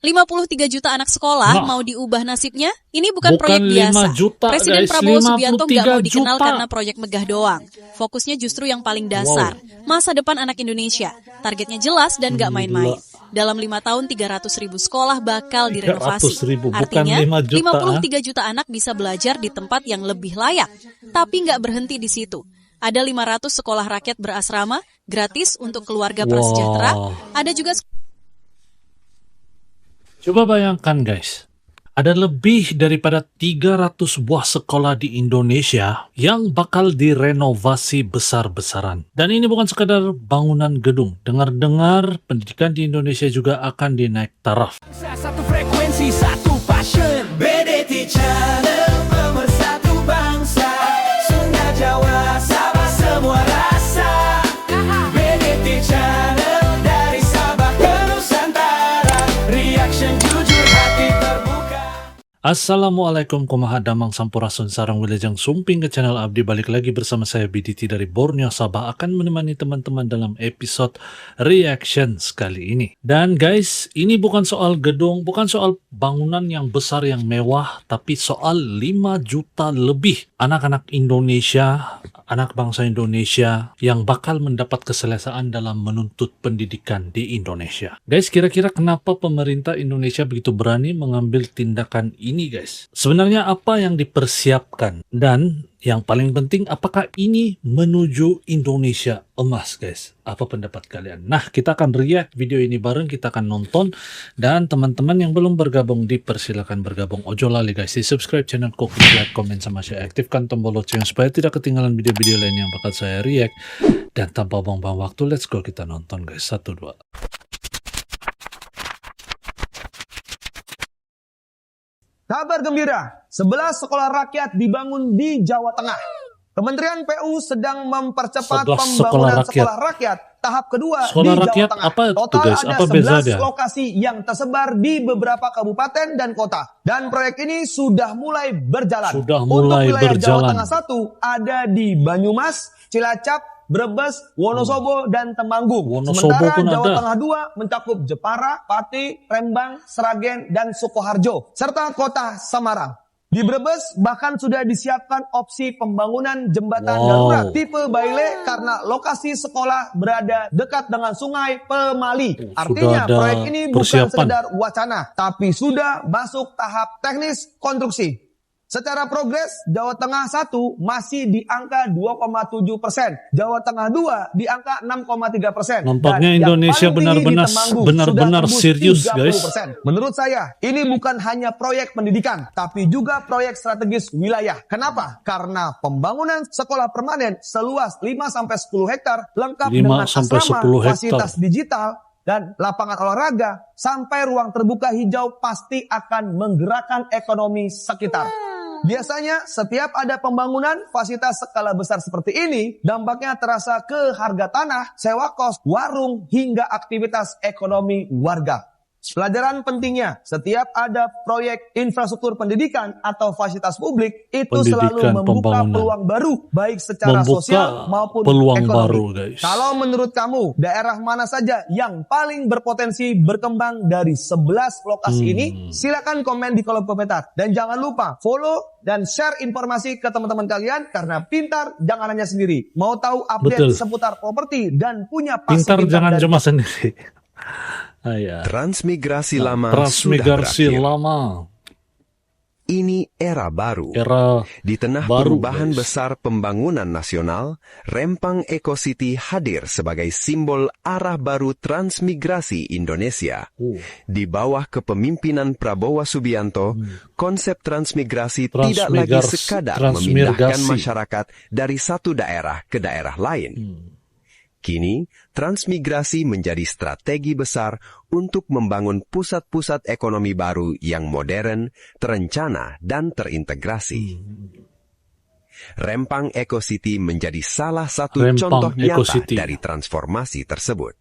53 juta anak sekolah mau diubah nasibnya? Ini bukan proyek biasa. Juta, Presiden guys, Prabowo Subianto nggak mau dikenal juta. karena proyek megah doang. Fokusnya justru yang paling dasar, masa depan anak Indonesia. Targetnya jelas dan nggak main-main. Dalam 5 tahun 300.000 sekolah bakal direnovasi. Artinya 53 juta anak bisa belajar di tempat yang lebih layak. Tapi nggak berhenti di situ. Ada 500 sekolah rakyat berasrama, gratis untuk keluarga prasejahtera. Ada juga Coba bayangkan guys, ada lebih daripada 300 buah sekolah di Indonesia yang bakal direnovasi besar-besaran. Dan ini bukan sekadar bangunan gedung. Dengar-dengar pendidikan di Indonesia juga akan dinaik taraf. Satu frekuensi, satu passion. BDT Channel, pemersatu bangsa. Sunda, Jawa, Sabah, semua rasa. BDT Channel, dari Sabah ke Nusantara. Reaction jujur, hati terbuka. Assalamualaikum kumaha damang sampurasun sarang wilajeng sumping ke channel Abdi. Balik lagi bersama saya BDT dari Borneo Sabah akan menemani teman-teman dalam episode reaction kali ini. Dan guys, ini bukan soal gedung, bukan soal bangunan yang besar yang mewah, tapi soal 5 juta lebih anak-anak Indonesia, anak bangsa Indonesia yang bakal mendapat keselesaan dalam menuntut pendidikan di Indonesia. Guys, kira-kira kenapa pemerintah Indonesia begitu berani mengambil tindakan ini guys? Sebenarnya apa yang dipersiapkan? Dan yang paling penting, apakah ini menuju Indonesia emas guys? Apa pendapat kalian? Nah, kita akan react video ini bareng, kita akan nonton. Dan teman-teman yang belum bergabung, dipersilakan bergabung. Ojo lali guys, di subscribe channel, klik like, komen, sama share. Aktifkan tombol lonceng supaya tidak ketinggalan video-video lain yang bakal saya react. Dan tanpa buang-buang waktu, let's go kita nonton guys. 1, 2. Kabar gembira, 11 sekolah rakyat dibangun di Jawa Tengah. Kementerian PU sedang mempercepat 11 pembangunan sekolah sekolah rakyat tahap kedua Sekolah di rakyat Jawa Tengah. apa itu, Total guys? ada Apa bezanya? 11 lokasi yang tersebar di beberapa kabupaten dan kota. Dan proyek ini sudah mulai berjalan. Untuk wilayah Jawa Tengah 1 ada di Banyumas, Cilacap, Brebes, Wonosobo, dan Temanggung. Sementara Jawa Tengah 2 mencakup Jepara, Pati, Rembang, Sragen, dan Sukoharjo, serta kota Semarang. Di Brebes bahkan sudah disiapkan opsi pembangunan jembatan darurat tipe Baile karena lokasi sekolah berada dekat dengan sungai Pemali. Artinya proyek ini bukan sekedar wacana, tapi sudah masuk tahap teknis konstruksi. Secara progres, Jawa Tengah 1 masih di angka 2,7%. Jawa Tengah 2 di angka 6,3%. Nampaknya Indonesia benar-benar serius guys. Menurut saya, ini bukan hanya proyek pendidikan, tapi juga proyek strategis wilayah. Kenapa? Karena pembangunan sekolah permanen seluas 5-10 hektar lengkap dengan asrama, fasilitas digital, dan lapangan olahraga, sampai ruang terbuka hijau pasti akan menggerakkan ekonomi sekitar. Biasanya setiap ada pembangunan fasilitas skala besar seperti ini, dampaknya terasa ke harga tanah, sewa kos, warung, hingga aktivitas ekonomi warga. Pelajaran pentingnya, setiap ada proyek infrastruktur pendidikan atau fasilitas publik, itu selalu membuka peluang baru, baik secara sosial maupun ekonomi. Kalau menurut kamu, daerah mana saja yang paling berpotensi berkembang dari 11 lokasi ini? Silakan komen di kolom komentar. Dan jangan lupa follow dan share informasi ke teman-teman kalian, karena pintar jangan hanya sendiri. Mau tahu update seputar properti dan punya pas pintar jangan cuma sendiri. Transmigrasi lama Transmigrasi sudah berakhir. lama. Ini era baru. Di tengah perubahan besar pembangunan nasional, Rempang Eco City hadir sebagai simbol arah baru transmigrasi Indonesia. Di bawah kepemimpinan Prabowo Subianto, konsep transmigrasi tidak lagi sekadar memindahkan masyarakat dari satu daerah ke daerah lain. Kini, transmigrasi menjadi strategi besar untuk membangun pusat-pusat ekonomi baru yang modern, terencana, dan terintegrasi. Rempang Eco City menjadi salah satu contoh nyata dari transformasi tersebut.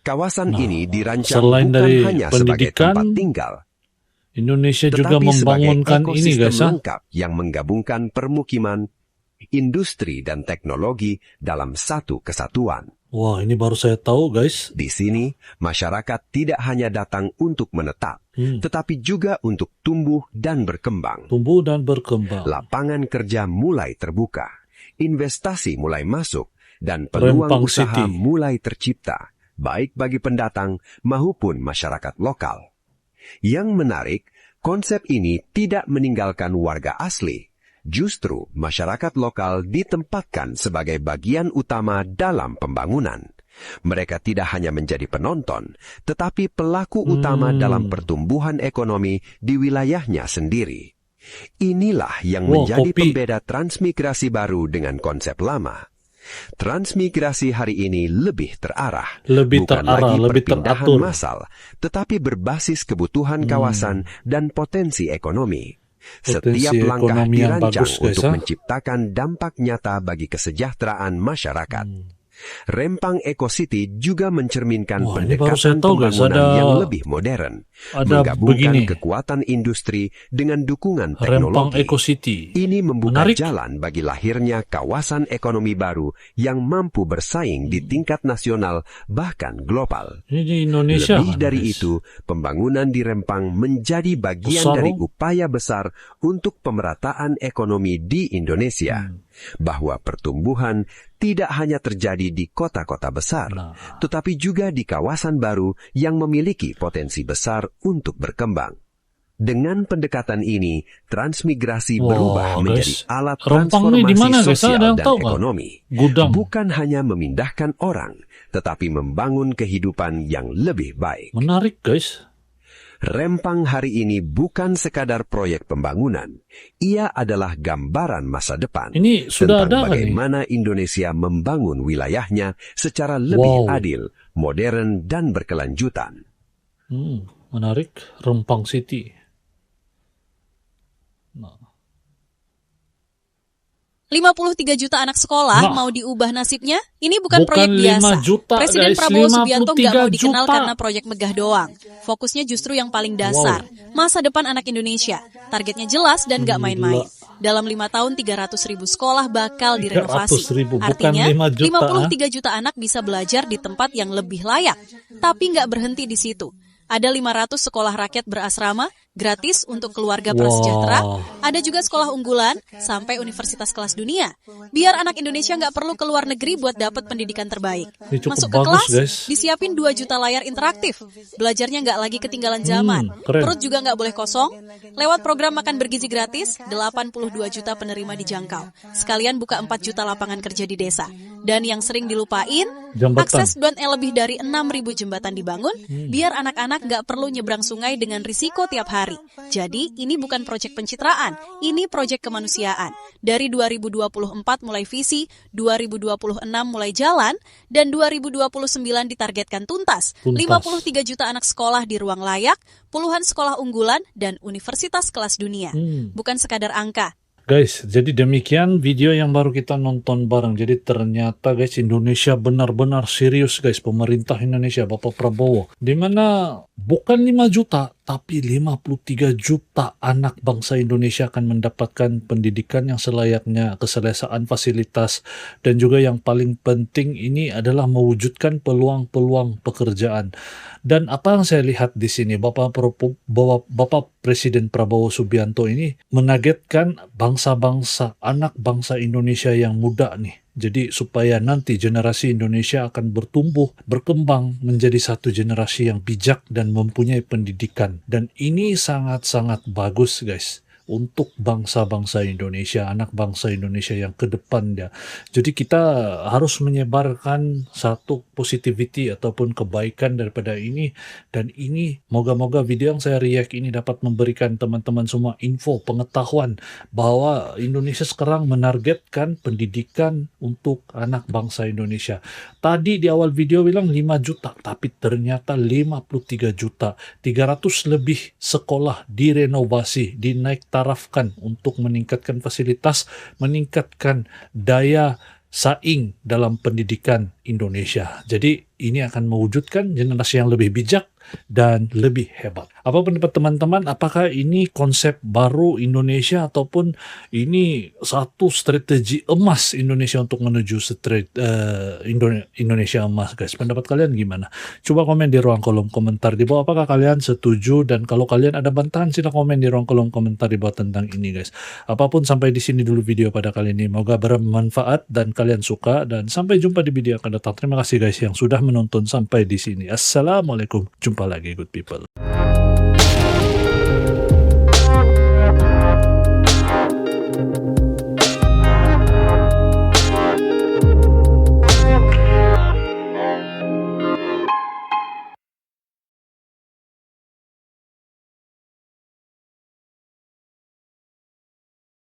Kawasan ini dirancang bukan hanya sebagai tempat tinggal, Indonesia juga tetapi membangunkan sebagai ini guys, lengkap yang menggabungkan permukiman, industri, dan teknologi dalam satu kesatuan. Wah, ini baru saya tahu, guys. Di sini, masyarakat tidak hanya datang untuk menetap, tetapi juga untuk tumbuh dan berkembang. Tumbuh dan berkembang. Lapangan kerja mulai terbuka, investasi mulai masuk, dan peluang Rempang usaha City mulai tercipta, baik bagi pendatang maupun masyarakat lokal. Yang menarik, konsep ini tidak meninggalkan warga asli. Justru masyarakat lokal ditempatkan sebagai bagian utama dalam pembangunan. Mereka tidak hanya menjadi penonton, tetapi pelaku utama dalam pertumbuhan ekonomi di wilayahnya sendiri. Inilah yang menjadi pembeda transmigrasi baru dengan konsep lama. Transmigrasi hari ini lebih terarah, bukan lagi perpindahan massal, tetapi berbasis kebutuhan kawasan dan potensi ekonomi. Setiap langkah dirancang untuk menciptakan dampak nyata bagi kesejahteraan masyarakat. Rempang Eco City juga mencerminkan pendekatan pembangunan yang lebih modern, menggabungkan kekuatan industri dengan dukungan teknologi. Eco City. Ini membuka jalan bagi lahirnya kawasan ekonomi baru yang mampu bersaing di tingkat nasional bahkan global. Ini Indonesia. Lebih dari itu, pembangunan di Rempang menjadi bagian dari upaya besar untuk pemerataan ekonomi di Indonesia. Bahwa pertumbuhan tidak hanya terjadi di kota-kota besar, tetapi juga di kawasan baru yang memiliki potensi besar untuk berkembang. Dengan pendekatan ini, transmigrasi berubah menjadi alat transformasi sosial dan ekonomi. Bukan hanya memindahkan orang, tetapi membangun kehidupan yang lebih baik. Menarik, guys. Rempang hari ini bukan sekadar proyek pembangunan. Ia adalah gambaran masa depan ini sudah tentang ada bagaimana Indonesia membangun wilayahnya secara lebih adil, modern, dan berkelanjutan. Menarik, Rempang City. 53 juta anak sekolah mau diubah nasibnya? Ini bukan proyek biasa. Presiden Prabowo Subianto nggak mau dikenal karena proyek megah doang. Fokusnya justru yang paling dasar. Masa depan anak Indonesia. Targetnya jelas dan nggak main-main. Dalam 5 tahun 300.000 sekolah bakal direnovasi. Artinya 53 juta anak bisa belajar di tempat yang lebih layak. Tapi nggak berhenti di situ. Ada 500 sekolah rakyat berasrama, gratis untuk keluarga prasejahtera. Ada juga sekolah unggulan, sampai universitas kelas dunia. Biar anak Indonesia nggak perlu ke luar negeri buat dapat pendidikan terbaik. Masuk ke kelas, disiapin 2 juta layar interaktif. Belajarnya nggak lagi ketinggalan zaman. Perut juga nggak boleh kosong. Lewat program makan bergizi gratis, 82 juta penerima dijangkau. Sekalian buka 4 juta lapangan kerja di desa. Dan yang sering dilupain, akses dan lebih dari 6.000 jembatan dibangun, biar anak-anak nggak perlu nyebrang sungai dengan risiko tiap hari. Jadi, ini bukan proyek pencitraan, ini proyek kemanusiaan. Dari 2024 mulai visi, 2026 mulai jalan, dan 2029 ditargetkan tuntas. 53 juta anak sekolah di ruang layak, puluhan sekolah unggulan, dan universitas kelas dunia. Bukan sekadar angka. Guys, jadi demikian video yang baru kita nonton bareng. Jadi ternyata guys, Indonesia benar-benar serius guys. Pemerintah Indonesia, Bapak Prabowo. Dimana bukan 5 juta, tapi 53 juta anak bangsa Indonesia akan mendapatkan pendidikan yang selayaknya, keselesaan fasilitas, dan juga yang paling penting ini adalah mewujudkan peluang-peluang pekerjaan. Dan apa yang saya lihat di sini, Bapak Presiden Prabowo Subianto ini menargetkan bangsa-bangsa, anak bangsa Indonesia yang muda nih. Jadi supaya nanti generasi Indonesia akan bertumbuh, berkembang menjadi satu generasi yang bijak dan mempunyai pendidikan. Dan ini sangat-sangat bagus guys untuk bangsa-bangsa Indonesia, anak bangsa Indonesia yang ke depan ya. Jadi kita harus menyebarkan satu positivity ataupun kebaikan daripada ini. Dan ini moga-moga video yang saya react ini dapat memberikan teman-teman semua info, pengetahuan bahwa Indonesia sekarang menargetkan pendidikan untuk anak bangsa Indonesia. Tadi di awal video bilang 5 juta, tapi ternyata 53 juta. 300 lebih sekolah direnovasi, dinaik tarafkan untuk meningkatkan fasilitas, meningkatkan daya saing dalam pendidikan Indonesia. Jadi ini akan mewujudkan generasi yang lebih bijak dan lebih hebat. Apa pendapat teman-teman? Apakah ini konsep baru Indonesia ataupun ini satu strategi emas Indonesia untuk menuju Indonesia emas, guys? Pendapat kalian gimana? Coba komen di ruang kolom komentar di bawah. Apakah kalian setuju? Dan kalau kalian ada bantahan, silahkan komen di ruang kolom komentar di bawah tentang ini, guys. Apapun, sampai di sini dulu video pada kali ini. Semoga bermanfaat dan kalian suka. Dan sampai jumpa di video akan datang. Terima kasih guys yang sudah menonton sampai di sini. Assalamualaikum. Jumpa lagi good people.